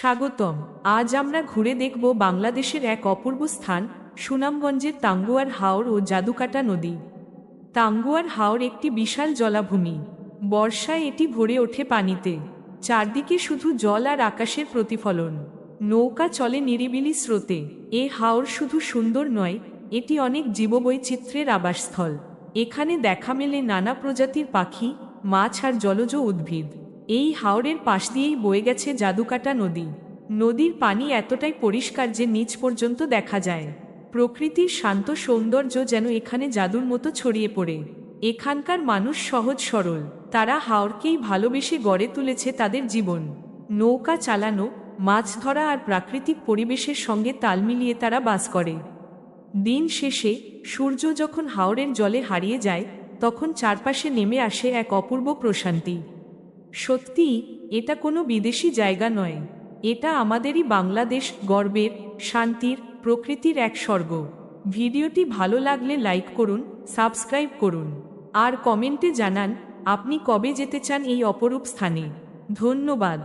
স্বাগতম। আজ আমরা ঘুরে দেখব বাংলাদেশের এক অপূর্ব স্থান, সুনামগঞ্জের টাঙ্গুয়ার হাওর ও জাদুকাটা নদী। টাঙ্গুয়ার হাওর একটি বিশাল জলাভূমি। বর্ষায় এটি ভরে ওঠে পানিতে। চারদিকে শুধু জল আর আকাশের প্রতিফলন। নৌকা চলে নিরিবিলি স্রোতে। এ হাওর শুধু সুন্দর নয়, এটি অনেক জীববৈচিত্র্যের আবাসস্থল। এখানে দেখা মেলে নানা প্রজাতির পাখি, মাছ আর জলজ উদ্ভিদ। এই হাওরের পাশ দিয়েই বয়ে গেছে জাদুকাটা নদী। নদীর পানি এতটাই পরিষ্কার যে নিচ পর্যন্ত দেখা যায়। প্রকৃতির শান্ত সৌন্দর্য যেন এখানে জাদুর মতো ছড়িয়ে পড়ে। এখানকার মানুষ সহজ সরল। তারা হাওরকেই ভালোবেসে গড়ে তুলেছে তাদের জীবন। নৌকা চালানো, মাছ ধরা আর প্রাকৃতিক পরিবেশের সঙ্গে তাল মিলিয়ে তারা বাস করে। দিন শেষে সূর্য যখন হাওরের জলে হারিয়ে যায়, তখন চারপাশে নেমে আসে এক অপূর্ব প্রশান্তি। সত্যিই এটা কোনো বিদেশি জায়গা নয়, এটা আমাদেরই বাংলাদেশ, গর্বের, শান্তির, প্রকৃতির এক স্বর্গ। ভিডিওটি ভালো লাগলে লাইক করুন, সাবস্ক্রাইব করুন আর কমেন্টে জানান আপনি কবে যেতে চান এই অপরূপ স্থানে। ধন্যবাদ।